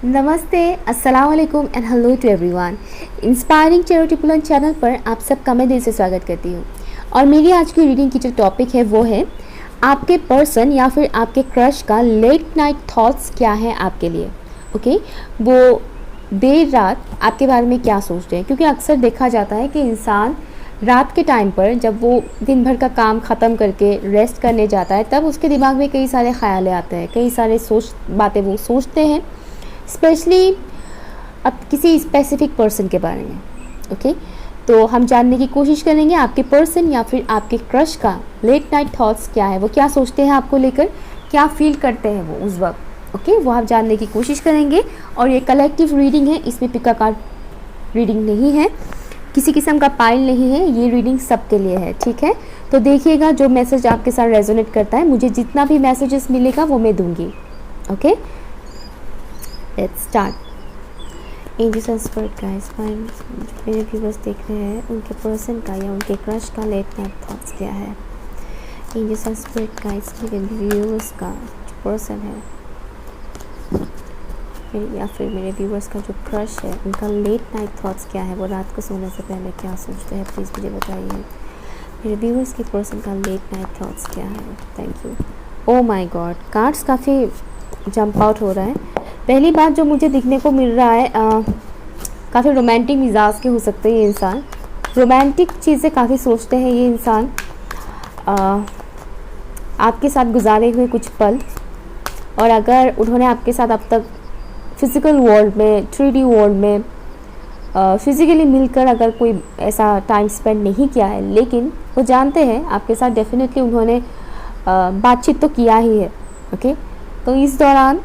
नमस्ते, अस्सलाम वालेकुम and hello to everyone. Inspiring charitable channel पर आप सबका मैं दिल से स्वागत करती हूँ। और मेरी आज की रीडिंग की जो टॉपिक है वो है आपके पर्सन या फिर आपके क्रश का लेट नाइट थॉट्स क्या है आपके लिए। ओके, वो देर रात आपके बारे में क्या सोचते हैं, क्योंकि अक्सर देखा जाता है कि इंसान रात के टाइम पर जब वो दिन भर का काम ख़त्म करके रेस्ट करने जाता है तब उसके दिमाग में कई सारे ख्याल आते हैं, कई सारे बातें वो सोचते हैं, स्पेशली अब किसी स्पेसिफिक पर्सन के बारे में। ओके, तो हम जानने की कोशिश करेंगे आपके पर्सन या फिर आपके क्रश का लेट नाइट थॉट्स क्या है, वो क्या सोचते हैं आपको लेकर, क्या फील करते हैं वो उस वक्त। ओके, वो हम जानने की कोशिश करेंगे। और ये कलेक्टिव रीडिंग है, इसमें पिका कार्ड रीडिंग नहीं है, किसी किस्म का पाइल नहीं है, ये रीडिंग सबके लिए है। ठीक है, तो देखिएगा जो मैसेज आपके साथ रेजोनेट करता है, मुझे जितना भी मैसेजेस मिलेगा वो मैं दूंगी। Okay, let's start. Angels and spirit guys, मेरे व्यूअर्स देख रहे हैं उनके पर्सन का या उनके क्रश का लेट नाइट थॉट्स क्या है। एंजल्स एंड स्पिरिट गाइस, मेरे व्यूअर्स का जो पर्सन है या फिर मेरे व्यूअर्स का जो क्रश है उनका लेट नाइट थॉट्स क्या है, वो रात को सोने से पहले क्या सोचते हैं, प्लीज़ मुझे बताइए। मेरे व्यूअर्स के पर्सन का लेट नाइट थॉट्स क्या है। Thank you. Oh my God, cards काफ़ी जंप आउट हो रहा है। पहली बात जो मुझे दिखने को मिल रहा है, काफ़ी रोमांटिक मिजाज के हो सकते हैं ये इंसान, रोमांटिक चीज़ें काफ़ी सोचते हैं ये इंसान। आपके साथ गुजारे हुए कुछ पल, और अगर उन्होंने आपके साथ अब तक फिज़िकल वर्ल्ड में, 3D वर्ल्ड में फिज़िकली मिलकर अगर कोई ऐसा टाइम स्पेंड नहीं किया है, लेकिन वो जानते हैं आपके साथ डेफिनेटली उन्होंने बातचीत तो किया ही है। ओके, तो इस दौरान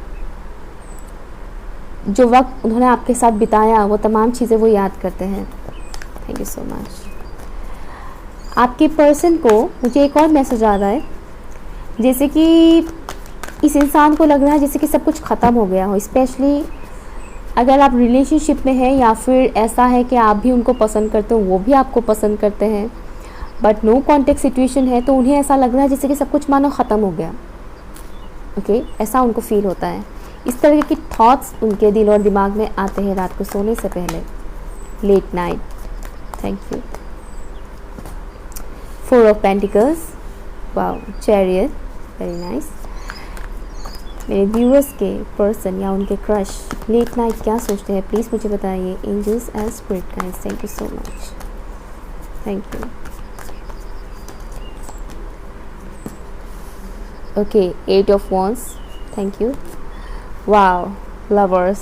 जो वक्त उन्होंने आपके साथ बिताया वो तमाम चीज़ें वो याद करते हैं। Thank you so much. आपके पर्सन को मुझे एक और मैसेज आ रहा है, जैसे कि इस इंसान को लग रहा है जैसे कि सब कुछ ख़त्म हो गया हो, स्पेशली अगर आप रिलेशनशिप में हैं या फिर ऐसा है कि आप भी उनको पसंद करते हो, वो भी आपको पसंद करते हैं, बट नो कॉन्टेक्ट सिचुएशन है, तो उन्हें ऐसा लग रहा है जैसे कि सब कुछ मानो ख़त्म हो गया। ओके, ऐसा उनको फील होता है। इस तरह के थॉट्स उनके दिल और दिमाग में आते हैं रात को सोने से पहले, late night. Thank you. 4 of pentacles, wow, chariot, very nice. मेरे व्यूअर्स के पर्सन या उनके क्रश लेट नाइट क्या सोचते हैं, प्लीज़ मुझे बताइए। Angels and spirit guides, thank you so much. Thank you. Okay, 8 of wands, thank you. Wow, lovers,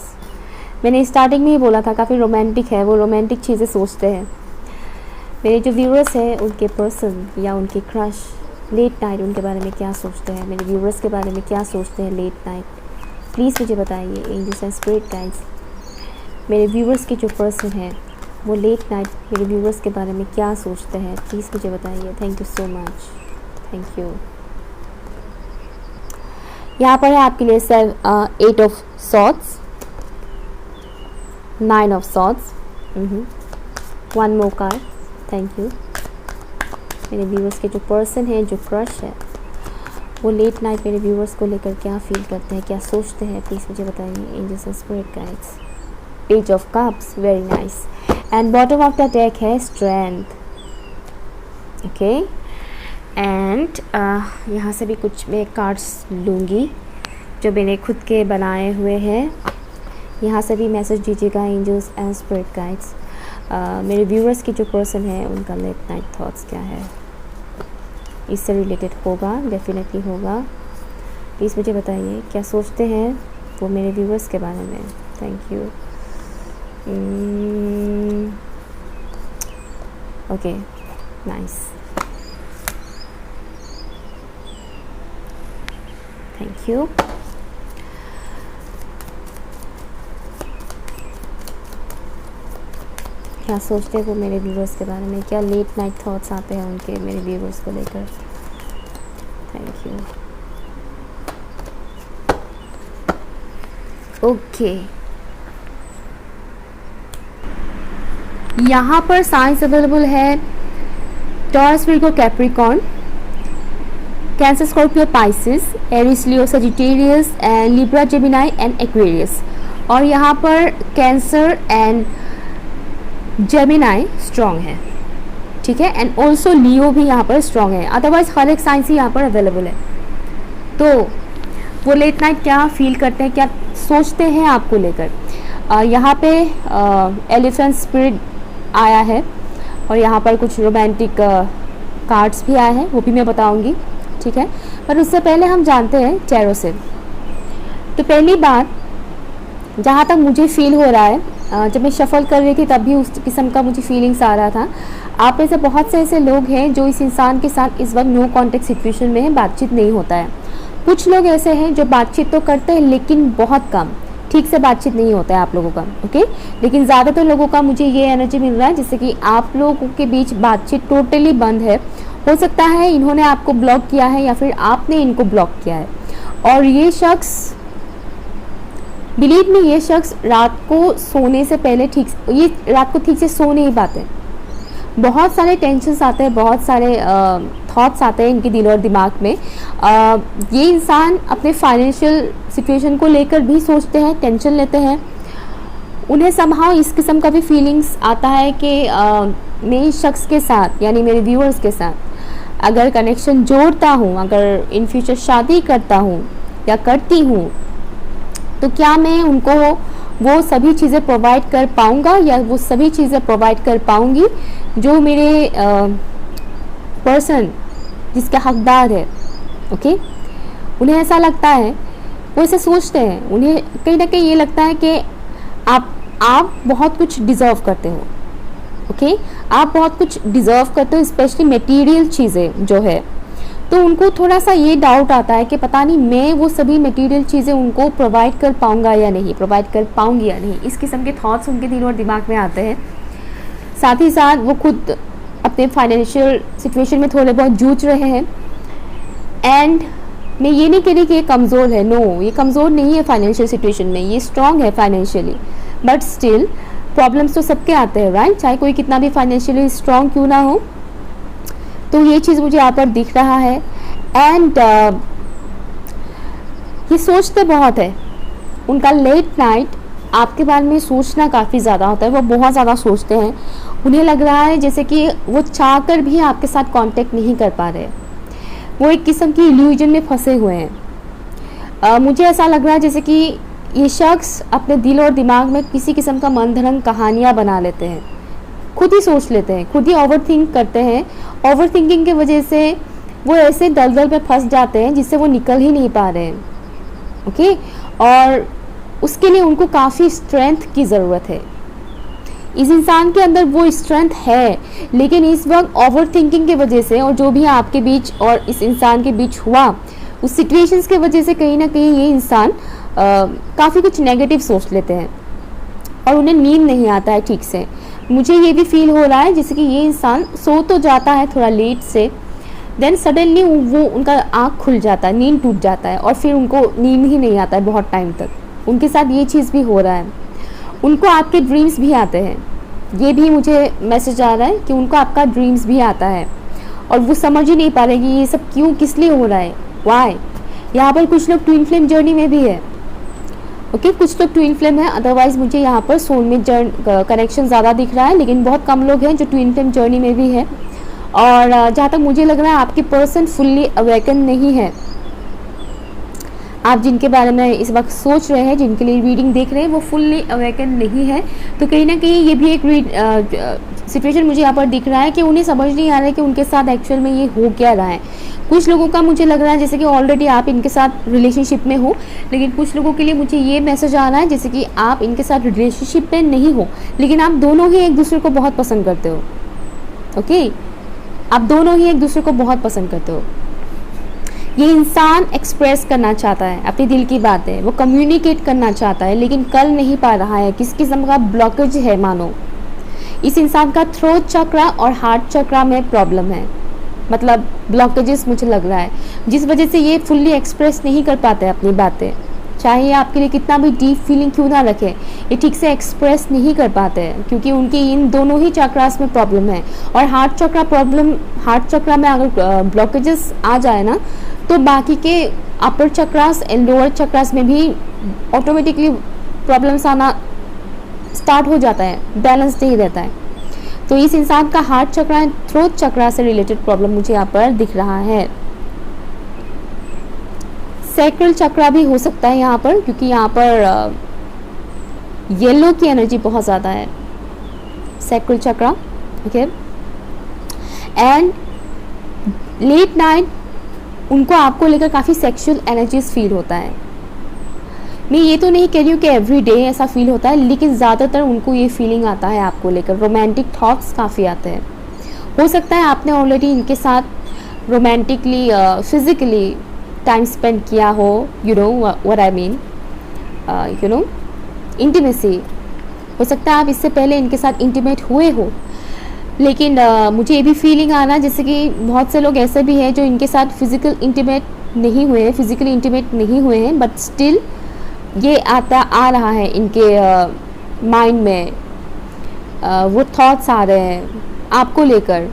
मैंने स्टार्टिंग में ही बोला था काफ़ी रोमांटिक है, वो रोमांटिक चीज़ें सोचते हैं। मेरे जो व्यूअर्स हैं उनके पर्सन या उनके क्रश लेट नाइट उनके बारे में क्या सोचते हैं, मेरे व्यूअर्स के बारे में क्या सोचते हैं लेट नाइट, प्लीज़ मुझे बताइए। एंजल्स एंड स्पिरिट गाइड्स, मेरे व्यूअर्स के जो पर्सन है वो लेट नाइट मेरे व्यूअर्स के बारे में क्या सोचते हैं, प्लीज़ मुझे बताइए। Thank you so much. Thank you. यहाँ पर है आपके लिए sir 8 of swords, 9 of swords, 1 more card, thank you. मेरे व्यूअर्स के जो पर्सन है, जो क्रश है, वो लेट नाइट मेरे व्यूअर्स को लेकर क्या फील करते हैं, क्या सोचते हैं, प्लीज़ मुझे बताइए। Angels and spirit guides, page of cups, very nice. And bottom of the deck है स्ट्रेंथ। ओके, एंड यहाँ से भी कुछ मैं कार्ड्स लूँगी जो मैंने खुद के बनाए हुए हैं। यहाँ से भी मैसेज दीजिएगा एंजल्स एंड स्पिरिट गाइड्स। मेरे व्यूअर्स की जो पर्सन है उनका लेट नाइट थॉट्स क्या है, इससे रिलेटेड होगा, डेफिनेटली होगा, प्लीज़ मुझे बताइए क्या सोचते हैं वो मेरे व्यूअर्स के बारे में। Thank you. Okay, nice, thank you. क्या सोचते हैं वो मेरे व्यूअर्स के बारे में, क्या लेट नाइट थॉट्स आते हैं उनके मेरे व्यूअर्स को लेकर। Thank you. ओके, यहाँ पर साइंस अवेलेबल है Taurus, Virgo, Capricorn, Cancer, Scorpio, Pisces, Aries, Leo, Sagittarius and Libra, Gemini and Aquarius. और यहाँ पर कैंसर एंड जेमिनाई स्ट्रॉन्ग है, ठीक है, एंड ऑल्सो लियो भी यहाँ पर स्ट्रॉन्ग है। अदरवाइज हर एक साइंस ही यहाँ पर अवेलेबल है। तो वो लेट नाइट क्या फील करते हैं, क्या सोचते हैं आपको लेकर। यहाँ पे एलिफेंट स्पिरिट आया है और यहाँ पर कुछ रोमांटिक कार्ड्स भी आए हैं, वो भी मैं बताऊंगी, ठीक है। पर उससे पहले हम जानते हैं टैरो से। तो पहली बात जहाँ तक मुझे फील हो रहा है, जब मैं शफल कर रही थी तब भी उस किस्म का मुझे फीलिंग्स आ रहा था। आप में से बहुत से ऐसे लोग हैं जो इस इंसान के साथ इस वक्त नो कॉन्टेक्ट सिचुएशन में है, बातचीत नहीं होता है। कुछ लोग ऐसे हैं जो बातचीत तो करते हैं लेकिन बहुत कम, ठीक से बातचीत नहीं होता है आप लोगों का, ओके। लेकिन ज़्यादातर लोगों का मुझे ये एनर्जी मिल रहा है जैसे कि आप लोगों के बीच बातचीत टोटली बंद है। हो सकता है इन्होंने आपको ब्लॉक किया है या फिर आपने इनको ब्लॉक किया है। और ये शख्स, बिलीव में, ये शख्स रात को सोने से पहले रात को ठीक से सो नहीं पाते। बहुत सारे टेंशन्स आते हैं, बहुत सारे थॉट्स आते हैं इनके दिल और दिमाग में। ये इंसान अपने फाइनेंशियल सिचुएशन को लेकर भी सोचते हैं, टेंशन लेते हैं। उन्हें समहाउ इस किस्म का भी फीलिंग्स आता है कि मैं इस शख्स के साथ, यानी मेरे व्यूअर्स के साथ अगर कनेक्शन जोड़ता हूँ, अगर इन फ्यूचर शादी करता हूँ या करती हूँ, तो क्या मैं उनको वो सभी चीज़ें प्रोवाइड कर पाऊँगा या वो सभी चीज़ें प्रोवाइड कर पाऊँगी जो मेरे पर्सन जिसके हकदार है, ओके। उन्हें ऐसा लगता है, वो ऐसे सोचते हैं, उन्हें कहीं ना कहीं ये लगता है कि आप बहुत कुछ डिज़र्व करते हो, ओके। आप बहुत कुछ डिज़र्व करते हो, स्पेशली मटेरियल चीज़ें जो है। तो उनको थोड़ा सा ये डाउट आता है कि पता नहीं मैं वो सभी मटेरियल चीज़ें उनको प्रोवाइड कर पाऊँगा या नहीं, प्रोवाइड कर पाऊँगी या नहीं। इस किस्म के थॉट्स उनके दिल और दिमाग में आते हैं। साथ ही साथ वो खुद अपने फाइनेंशियल सिचुएशन में थोड़े बहुत जूझ रहे हैं। एंड मैं ये नहीं कह रही कि ये कमज़ोर है, नो, ये कमज़ोर नहीं है फाइनेंशियल सिचुएशन में, ये स्ट्रॉन्ग है फाइनेंशियली। बट स्टिल प्रॉब्लम्स तो सबके आते हैं, राइट, चाहे कोई कितना भी फाइनेंशियली स्ट्रॉन्ग क्यों ना हो। तो ये चीज़ मुझे यहाँ पर दिख रहा है। एंड ये सोचते बहुत है, उनका लेट नाइट आपके बारे में सोचना काफ़ी ज़्यादा होता है, वो बहुत ज़्यादा सोचते हैं। उन्हें लग रहा है जैसे कि वो चाहकर भी आपके साथ कांटेक्ट नहीं कर पा रहे, वो एक किस्म की इल्यूजन में फंसे हुए हैं। मुझे ऐसा लग रहा है जैसे कि ये शख्स अपने दिल और दिमाग में किसी किस्म का मनगढ़ंत कहानियाँ बना लेते हैं, खुद ही सोच लेते हैं, खुद ही ओवर थिंक करते हैं। ओवर थिंकिंग की वजह से वो ऐसे दलदल में फंस जाते हैं जिससे वो निकल ही नहीं पा रहे हैं, ओके। और उसके लिए उनको काफ़ी स्ट्रेंथ की ज़रूरत है। इस इंसान के अंदर वो स्ट्रेंथ है, लेकिन इस वक्त ओवर थिंकिंग की वजह से और जो भी आपके बीच और इस इंसान के बीच हुआ, उस सिचुएशंस की वजह से कहीं ना कहीं ये इंसान काफ़ी कुछ नेगेटिव सोच लेते हैं और उन्हें नींद नहीं आता है ठीक से। मुझे ये भी फील हो रहा है जैसे कि ये इंसान सो तो जाता है थोड़ा लेट से, देन सडनली वो उनका आँख खुल जाता है, नींद टूट जाता है और फिर उनको नींद ही नहीं आता है बहुत टाइम तक। उनके साथ ये चीज़ भी हो रहा है। उनको आपके ड्रीम्स भी आते हैं, ये भी मुझे मैसेज आ रहा है कि उनको आपका ड्रीम्स भी आता है और वो समझ ही नहीं पा रहे कि ये सब क्यों, किस लिए हो रहा है, वाई। यहाँ पर कुछ लोग ट्विन फ्लेम जर्नी में भी है, ओके, कुछ लोग ट्विन फ्लेम है। अदरवाइज मुझे यहाँ पर सोलमेट कनेक्शन ज़्यादा दिख रहा है, लेकिन बहुत कम लोग हैं जो ट्विन फ्लेम जर्नी में भी है। और जहाँ तक मुझे लग रहा है आपकी पर्सन फुल्ली अवेकन नहीं है। आप जिनके बारे में इस वक्त सोच रहे हैं, जिनके लिए रीडिंग देख रहे हैं, वो फुल्ली अवेकन नहीं है। तो कहीं ना कहीं ये भी एक सिचुएशन मुझे यहाँ पर दिख रहा है कि उन्हें समझ नहीं आ रहा है कि उनके साथ एक्चुअल में ये हो क्या रहा है। कुछ लोगों का मुझे लग रहा है जैसे कि ऑलरेडी आप इनके साथ रिलेशनशिप में हो, लेकिन कुछ लोगों के लिए मुझे ये मैसेज आ रहा है जैसे कि आप इनके साथ रिलेशनशिप में नहीं हो, लेकिन आप दोनों ही एक दूसरे को बहुत पसंद करते हो, ओके। आप दोनों ही एक दूसरे को बहुत पसंद करते हो। ये इंसान एक्सप्रेस करना चाहता है अपने दिल की बातें, वो कम्युनिकेट करना चाहता है, लेकिन कर नहीं पा रहा है। किस किस्म का ब्लॉकेज है, मानो इस इंसान का थ्रोट चक्रा और हार्ट चक्रा में प्रॉब्लम है, मतलब ब्लॉकेजेस मुझे लग रहा है, जिस वजह से ये फुल्ली एक्सप्रेस नहीं कर पाते अपनी बातें। चाहे ये आपके लिए कितना भी डीप फीलिंग क्यों ना रखे, ये ठीक से एक्सप्रेस नहीं कर पाते हैं क्योंकि उनकी इन दोनों ही चक्रास में प्रॉब्लम है। और हार्ट चक्रा में अगर ब्लॉकेजेस आ जाए ना, तो बाकी के अपर चक्रास एंड लोअर चक्रास में भी ऑटोमेटिकली प्रॉब्लम्स आना स्टार्ट हो जाता है, बैलेंस नहीं रहता है। तो इस इंसान का हार्ट चक्रा, थ्रोट चक्रा से रिलेटेड प्रॉब्लम मुझे यहाँ पर दिख रहा है। सैक्रल चक्रा भी हो सकता है यहाँ पर, क्योंकि यहाँ पर येलो की एनर्जी बहुत ज़्यादा है, sacral chakra. Okay, and let night उनको आपको लेकर काफ़ी सेक्सुअल एनर्जीज फील होता है। मैं ये तो नहीं कह रही हूँ कि एवरी डे ऐसा फील होता है, लेकिन ज़्यादातर उनको ये फीलिंग आता है आपको लेकर। रोमांटिक थॉट्स काफ़ी आते हैं। हो सकता है आपने ऑलरेडी इनके साथ रोमांटिकली फिजिकली टाइम स्पेंड किया हो, you know what I mean, you know intimacy. हो सकता है आप इससे पहले इनके साथ इंटीमेट हुए हो, लेकिन मुझे ये भी फीलिंग आना जैसे कि बहुत से लोग ऐसे भी हैं जो इनके साथ फिजिकली इंटीमेट नहीं हुए हैं, बट स्टिल ये आ रहा है इनके माइंड में, वो थॉट्स आ रहे हैं आपको लेकर,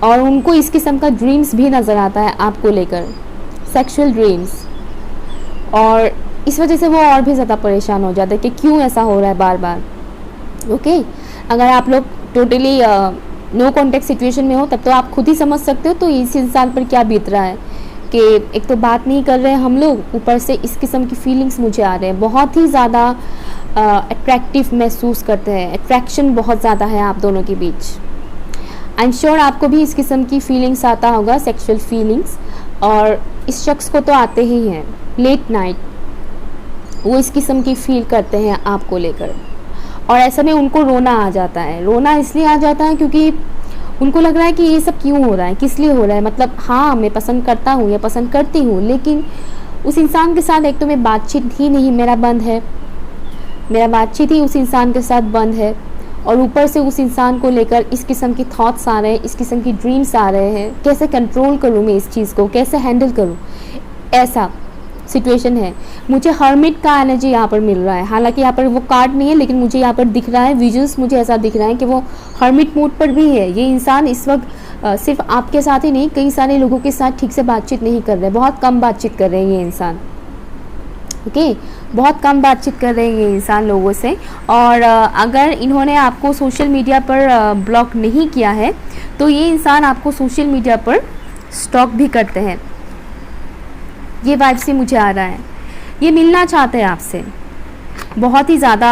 और उनको इस किस्म का ड्रीम्स भी नज़र आता है आपको लेकर, सेक्सुअल ड्रीम्स। और इस वजह से वो और भी ज़्यादा परेशान हो जाते हैं कि क्यों ऐसा हो रहा है बार बार। ओके, अगर आप लोग टोटली नो कॉन्टेक्ट सिचुएशन में हो तब तो आप खुद ही समझ सकते हो तो इस इंसान पर क्या बीत रहा है, कि एक तो बात नहीं कर रहे हैं हम लोग, ऊपर से इस किस्म की फीलिंग्स मुझे आ रहे हैं, बहुत ही ज़्यादा अट्रैक्टिव महसूस करते हैं, अट्रैक्शन बहुत ज़्यादा है आप दोनों के बीच। आई एम श्योर आपको भी इस किस्म की फीलिंग्स आता होगा, सेक्सुअल फीलिंग्स, और इस शख्स को तो आते ही हैं। लेट नाइट वो इस किस्म की फील करते हैं आपको लेकर, और ऐसे में उनको रोना आ जाता है। रोना इसलिए आ जाता है क्योंकि उनको लग रहा है कि ये सब क्यों हो रहा है, किस लिए हो रहा है। मतलब हाँ, मैं पसंद करता हूँ या पसंद करती हूँ, लेकिन उस इंसान के साथ एक तो मैं बातचीत ही नहीं, मेरा बातचीत ही उस इंसान के साथ बंद है, और ऊपर से उस इंसान को लेकर इस किस्म की थॉट्स आ रहे हैं, इस किस्म की ड्रीम्स आ रहे हैं। कैसे कंट्रोल करूँ मैं इस चीज़ को, कैसे हैंडल करूँ, ऐसा सिचुएशन है। मुझे हर्मिट का एनर्जी यहाँ पर मिल रहा है, हालांकि यहाँ पर वो कार्ड नहीं है, लेकिन मुझे यहाँ पर दिख रहा है, विजुअल्स मुझे ऐसा दिख रहा है कि वो हर्मिट मोड पर भी है। ये इंसान इस वक्त सिर्फ आपके साथ ही नहीं, कई सारे लोगों के साथ ठीक से बातचीत नहीं कर रहे, बहुत कम बातचीत कर रहे हैं ये इंसान। ओके, बहुत कम बातचीत कर रहे हैं ये इंसान लोगों से। और अगर इन्होंने आपको सोशल मीडिया पर ब्लॉक नहीं किया है तो ये इंसान आपको सोशल मीडिया पर स्टॉक भी करते हैं। ये वाइब से मुझे आ रहा है, ये मिलना चाहते हैं आपसे बहुत ही ज़्यादा,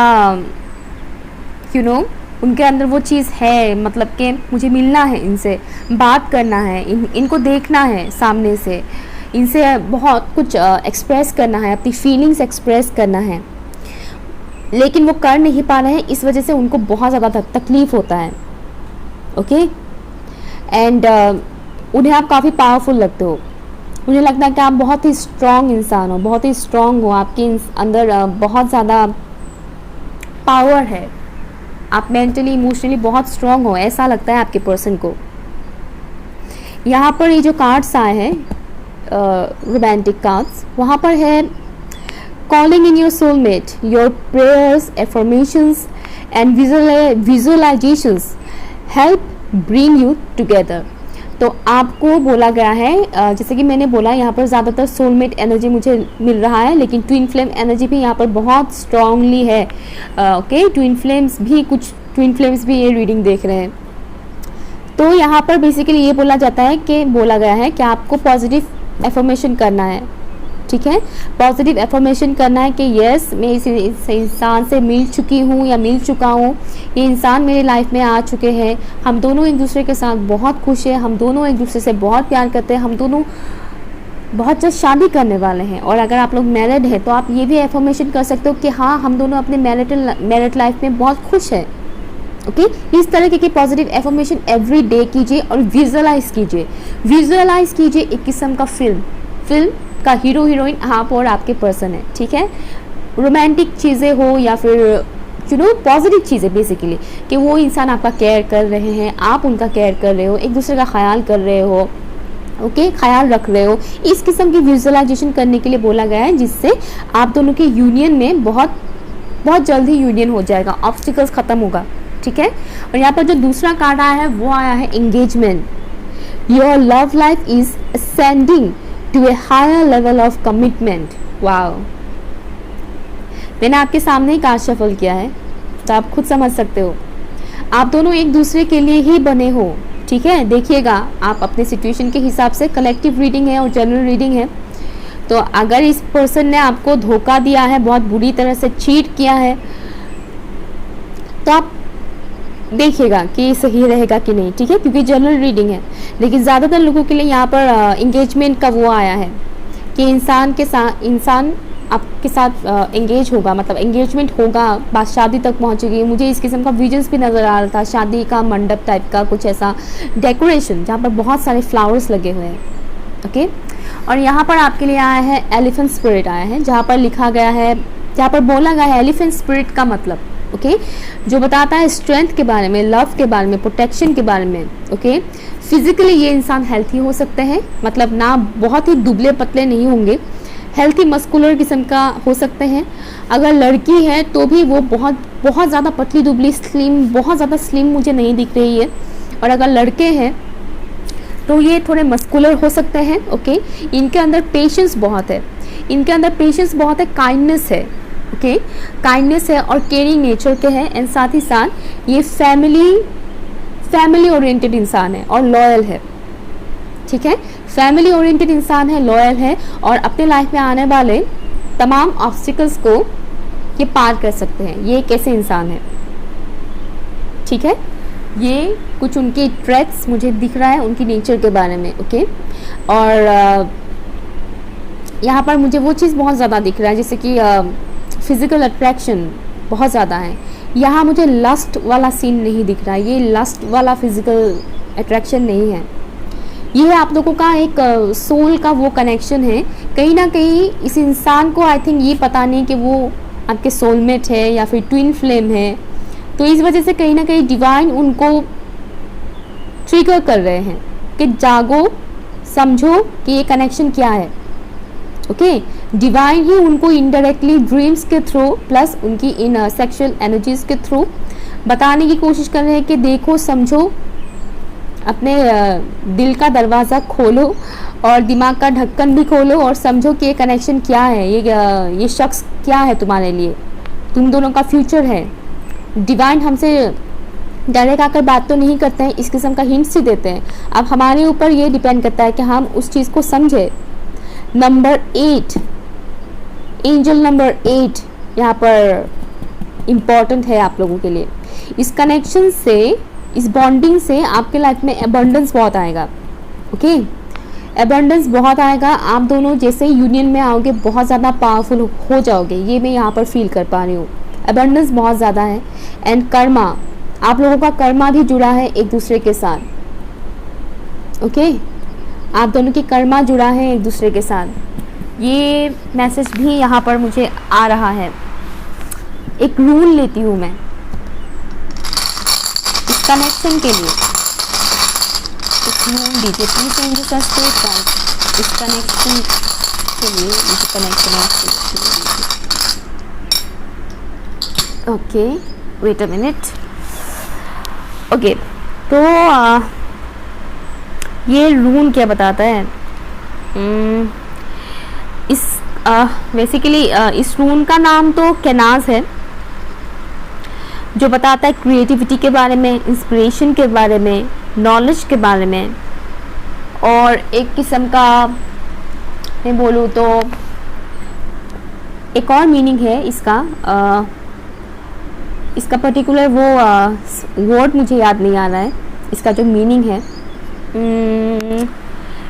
यू नो उनके अंदर वो चीज़ है, मतलब कि मुझे मिलना है, इनसे बात करना है, इनको देखना है सामने से, इनसे बहुत कुछ एक्सप्रेस करना है, अपनी फीलिंग्स एक्सप्रेस करना है, लेकिन वो कर नहीं पा रहे हैं। इस वजह से उनको बहुत ज़्यादा तकलीफ़ होता है। ओके, एंड उन्हें आप काफ़ी पावरफुल लगते हो, मुझे लगता है कि आप बहुत ही स्ट्रॉन्ग इंसान हो, बहुत ही स्ट्रॉन्ग हो, आपके अंदर बहुत ज़्यादा पावर है, आप मेंटली इमोशनली बहुत स्ट्रॉन्ग हो, ऐसा लगता है आपके पर्सन को। यहाँ पर ये जो कार्ड्स आए हैं रोमांटिक कार्ड्स, वहाँ पर है calling in your soulmate, your prayers, affirmations and visualisations help bring you together. तो आपको बोला गया है, जैसे कि मैंने बोला, यहाँ पर ज़्यादातर सोलमेट एनर्जी मुझे मिल रहा है, लेकिन ट्विन फ्लेम एनर्जी भी यहाँ पर बहुत स्ट्रांगली है। ओके, ट्विन फ्लेम्स भी ये रीडिंग देख रहे हैं। तो यहाँ पर बेसिकली ये बोला गया है कि आपको पॉजिटिव एफर्मेशन करना है, ठीक है, पॉजिटिव एफर्मेशन करना है कि यस, मैं इस इंसान से मिल चुकी हूँ या मिल चुका हूँ, ये इंसान मेरी लाइफ में आ चुके हैं, हम दोनों एक दूसरे के साथ बहुत खुश हैं, हम दोनों एक दूसरे से बहुत प्यार करते हैं, हम दोनों बहुत जल्द शादी करने वाले हैं। और अगर आप लोग मैरिड हैं तो आप ये भी एफर्मेशन कर सकते हो कि हाँ, हम दोनों अपने मैरिड लाइफ में बहुत खुश हैं। ओके, इस तरह की पॉजिटिव एफर्मेशन एवरी डे कीजिए और विजुअलाइज कीजिए एक किस्म का फिल्म का हीरो हीरोइन आप और आपके पर्सन है, ठीक है। रोमांटिक चीज़ें हो या फिर पॉजिटिव चीज़ें, बेसिकली कि वो इंसान आपका केयर कर रहे हैं, आप उनका केयर कर रहे हो, एक दूसरे का ख्याल कर रहे हो, ओके, ख्याल रख रहे हो, इस किस्म की विजुअलाइजेशन करने के लिए बोला गया है, जिससे आप दोनों के यूनियन में बहुत जल्दी यूनियन हो जाएगा, ऑब्स्टिकल्स ख़त्म होगा, ठीक है। और यहाँ पर जो दूसरा कार्ड आया है वो आया है engagement. Your love life is ascending to a higher level of commitment. Wow. मैंने आपके सामने ही कार्ड शफल किया है, तो आप खुद समझ सकते हो। आप दोनों एक दूसरे के लिए ही बने हो, ठीक है। देखिएगा आप अपने सिचुएशन के हिसाब से, कलेक्टिव रीडिंग है और जनरल रीडिंग है। तो अगर इस पर्सन ने आपको धोखा दिया है, बहुत बुरी तरह से चीट किया है, तो आप देखिएगा कि सही रहेगा कि नहीं, ठीक है, क्योंकि जनरल रीडिंग है। लेकिन ज़्यादातर लोगों के लिए यहाँ पर इंगेजमेंट का वो आया है कि इंसान आपके साथ एंगेज होगा, मतलब एंगेजमेंट होगा, बात शादी तक पहुँचेगी। मुझे इस किस्म का विजन्स भी नज़र आ रहा था, शादी का मंडप टाइप का कुछ ऐसा डेकोरेशन जहाँ पर बहुत सारे फ्लावर्स लगे हुए हैं, ओके। और यहाँ पर आपके लिए आया है एलिफेंट स्पिरिट आया है, जहाँ पर लिखा गया है, जहाँ पर बोला गया है एलिफेंट स्पिरिट का मतलब, ओके, जो बताता है स्ट्रेंथ के बारे में, लव के बारे में, प्रोटेक्शन के बारे में, ओके। फिजिकली ये इंसान हेल्थी हो सकते हैं, मतलब ना बहुत ही दुबले पतले नहीं होंगे, हेल्थी मस्कुलर किस्म का हो सकते हैं। अगर लड़की है तो भी वो बहुत ज़्यादा पतली दुबली स्लिम, बहुत ज़्यादा स्लिम मुझे नहीं दिख रही है। और अगर लड़के हैं तो ये थोड़े मस्कुलर हो सकते हैं, ओके। इनके अंदर पेशेंस बहुत है, काइंडनेस है, ओके, काइंडनेस है और केयरिंग नेचर के हैं। एंड साथ ही साथ ये फैमिली ओरिएंटेड इंसान है और लॉयल है, ठीक है। फैमिली ओरिएंटेड इंसान है, लॉयल है और अपने लाइफ में आने वाले तमाम ऑब्स्टिकल्स को ये पार कर सकते हैं। ये कैसे इंसान है, ठीक है। ये कुछ उनके ट्रैट्स मुझे दिख रहा है उनकी नेचर के बारे में, ओके। और यहाँ पर मुझे वो चीज़ बहुत ज़्यादा दिख रहा है, जैसे कि फिज़िकल अट्रैक्शन बहुत ज़्यादा है। यहाँ मुझे लस्ट वाला सीन नहीं दिख रहा है, ये लस्ट वाला फिज़िकल अट्रैक्शन नहीं है। ये है आप लोगों का एक सोल का वो कनेक्शन है। कहीं ना कहीं इस इंसान को आई थिंक ये पता नहीं कि वो आपके सोलमेट है या फिर ट्विन फ्लेम है, तो इस वजह से कहीं ना कहीं डिवाइन उनको ट्रिगर कर रहे हैं कि जागो, समझो कि ये कनेक्शन क्या है, ओके। डिवाइन ही उनको इनडायरेक्टली ड्रीम्स के थ्रू प्लस उनकी इन सेक्सुअल एनर्जीज के थ्रू बताने की कोशिश कर रहे हैं कि देखो, समझो, अपने दिल का दरवाज़ा खोलो और दिमाग का ढक्कन भी खोलो और समझो कि ये कनेक्शन क्या है, ये शख्स क्या है तुम्हारे लिए, तुम दोनों का फ्यूचर है। डिवाइन हमसे डायरेक्ट आकर बात तो नहीं करते हैं, इस किस्म का हिंट्स ही देते हैं। अब हमारे ऊपर ये डिपेंड करता है कि हम उस चीज़ को समझे। नंबर 8, एंजल नंबर 8 यहाँ पर इम्पॉर्टेंट है आप लोगों के लिए। इस कनेक्शन से, इस बॉन्डिंग से आपके लाइफ में एबंडेंस बहुत आएगा, ओके। एबंडेंस बहुत आएगा। आप दोनों जैसे यूनियन में आओगे बहुत ज़्यादा पावरफुल हो जाओगे, ये मैं यहाँ पर फील कर पा रही हूँ। एबंडेंस बहुत ज़्यादा है। एंड कर्मा, आप लोगों का कर्मा भी जुड़ा है एक दूसरे के साथ, ओके। आप दोनों की कर्मा जुड़ा है एक दूसरे के साथ। ये मैसेज भी यहाँ पर मुझे आ रहा है। एक रूल लेती हूँ मैं इस कनेक्शन के लिए। रूल दीजिए प्लीज मुझे सस्ते प्राइस इस कनेक्शन के लिए, मुझे connection okay. Wait a minute, okay. तो ये रूल क्या बताता है? इस बेसिकली इस रूल का नाम तो कैनाज है, जो बताता है क्रिएटिविटी के बारे में, इंस्पिरेशन के बारे में, नॉलेज के बारे में। और एक किस्म का मैं बोलूँ तो एक और मीनिंग है इसका, इसका पर्टिकुलर वो वर्ड मुझे याद नहीं आ रहा है, इसका जो मीनिंग है।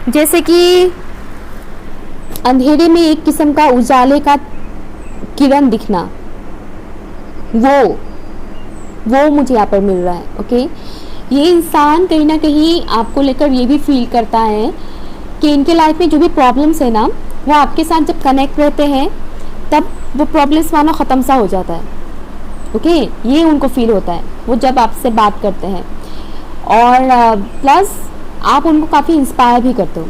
जैसे कि अंधेरे में एक किस्म का उजाले का किरण दिखना, वो मुझे यहाँ पर मिल रहा है, ओके। ये इंसान कहीं ना कहीं आपको लेकर ये भी फील करता है कि इनके लाइफ में जो भी प्रॉब्लम्स है ना, वो आपके साथ जब कनेक्ट रहते हैं तब वो प्रॉब्लम्स मानो ख़त्म सा हो जाता है, ओके। ये उनको फील होता है वो जब आपसे बात करते हैं। और प्लस आप उनको काफ़ी इंस्पायर भी करते हो।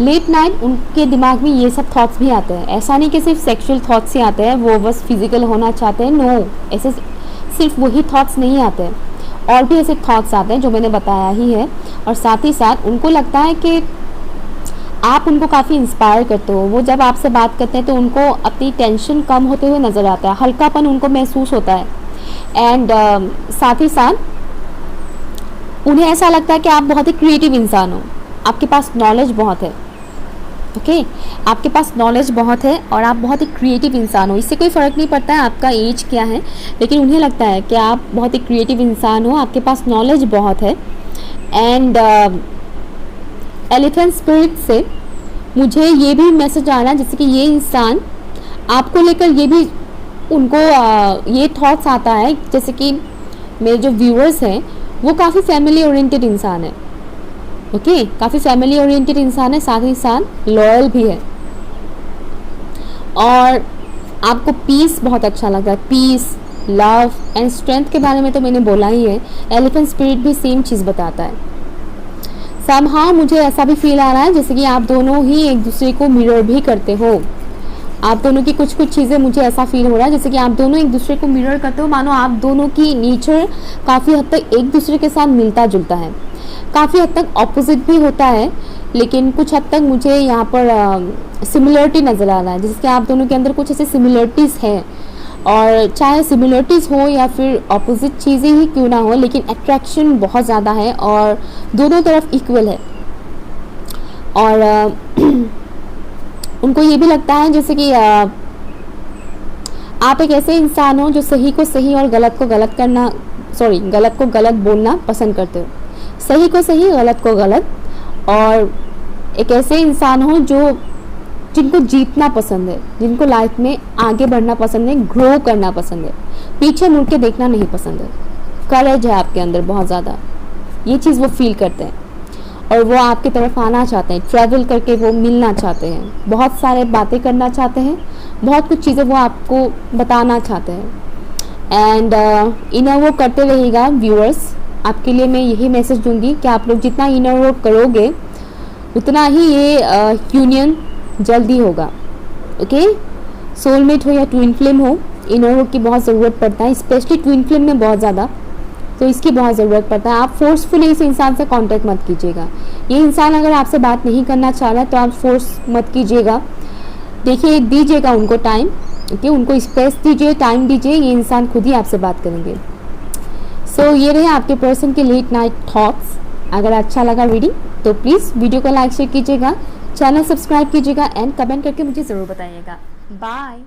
लेट नाइट उनके दिमाग में ये सब थॉट्स भी आते हैं। ऐसा नहीं कि सिर्फ सेक्सुअल थॉट्स ही आते हैं, वो बस फिजिकल होना चाहते हैं, नो, ऐसे सिर्फ वही थॉट्स नहीं आते हैं, और भी ऐसे थॉट्स आते हैं जो मैंने बताया ही है। और साथ ही साथ उनको लगता है कि आप उनको काफ़ी इंस्पायर करते हो। वो जब आपसे बात करते हैं तो उनको अपनी टेंशन कम होते हुए नज़र आता है, हल्कापन उनको महसूस होता है। एंड साथ ही साथ उन्हें ऐसा लगता है कि आप बहुत ही क्रिएटिव इंसान हो, आपके पास नॉलेज बहुत है। ओके आपके पास नॉलेज बहुत है और आप बहुत ही क्रिएटिव इंसान हो। इससे कोई फ़र्क नहीं पड़ता है आपका एज क्या है, लेकिन उन्हें लगता है कि आप बहुत ही क्रिएटिव इंसान हो, आपके पास नॉलेज बहुत है। एंड एलिफेंट स्पिरिट से मुझे ये भी मैसेज आ रहा है जैसे कि ये इंसान आपको लेकर ये भी उनको ये थॉट्स आता है जैसे कि मेरे जो व्यूअर्स हैं वो काफ़ी फैमिली ओरिएंटेड इंसान है। ओके काफ़ी फैमिली ओरिएंटेड इंसान है, साथ ही साथ लॉयल भी है। और आपको पीस बहुत अच्छा लगता है, पीस, लव एंड स्ट्रेंथ के बारे में तो मैंने बोला ही है। एलिफेंट स्पिरिट भी सेम चीज़ बताता है। समहाउ मुझे ऐसा भी फील आ रहा है जैसे कि आप दोनों ही एक दूसरे को मिरर भी करते हो। आप दोनों की कुछ चीज़ें मुझे ऐसा फील हो रहा है जैसे कि आप दोनों एक दूसरे को मिरर करते हो। मानो आप दोनों की नेचर काफ़ी हद तक एक दूसरे के साथ मिलता जुलता है, काफ़ी हद तक ऑपोजिट भी होता है, लेकिन कुछ हद तक मुझे यहाँ पर सिमिलरिटी नज़र आ रहा है जैसे कि आप दोनों के अंदर कुछ ऐसे सिमिलरिटीज़ हैं। और चाहे सिमिलरिटीज़ हो या फिर ऑपोजिट चीज़ें ही क्यों ना हो, लेकिन अट्रैक्शन बहुत ज़्यादा है और दोनों तरफ इक्वल है। और उनको ये भी लगता है जैसे कि आप एक ऐसे इंसान हो जो सही को सही और गलत को गलत करना, गलत को गलत बोलना पसंद करते हो, सही को सही गलत को गलत। और एक ऐसे इंसान हो जो जिनको जीतना पसंद है, जिनको लाइफ में आगे बढ़ना पसंद है, ग्रो करना पसंद है, पीछे मुड़ के देखना नहीं पसंद है। करेज है आपके अंदर बहुत ज़्यादा, ये चीज़ वो फील करते हैं और वो आपकी तरफ आना चाहते हैं, ट्रैवल करके वो मिलना चाहते हैं, बहुत सारे बातें करना चाहते हैं, बहुत कुछ चीज़ें वो आपको बताना चाहते हैं। एंड इनर वर्क करते रहिएगा व्यूअर्स। आपके लिए मैं यही मैसेज दूंगी कि आप लोग जितना इनर वर्क करोगे उतना ही ये यूनियन जल्दी होगा। ओके सोलमेट हो या ट्विन फ्लेम हो, इनर वर्क की बहुत ज़रूरत पड़ता है, स्पेशली ट्विन फ्लेम में बहुत ज़्यादा, तो इसकी बहुत ज़रूरत पड़ता है। आप फोर्सफुली इस इंसान से कांटेक्ट मत कीजिएगा। ये इंसान अगर आपसे बात नहीं करना चाह रहा है तो आप फोर्स मत कीजिएगा। देखिए दीजिएगा उनको टाइम, ओके उनको स्पेस दीजिए, टाइम दीजिए, ये इंसान खुद ही आपसे बात करेंगे। सो ये रहे आपके पर्सन के लेट नाइट थॉट्स। अगर अच्छा लगा रीडिंग तो प्लीज़ वीडियो को लाइक शेयर कीजिएगा, चैनल सब्सक्राइब कीजिएगा एंड कमेंट करके मुझे ज़रूर बताइएगा। बाय।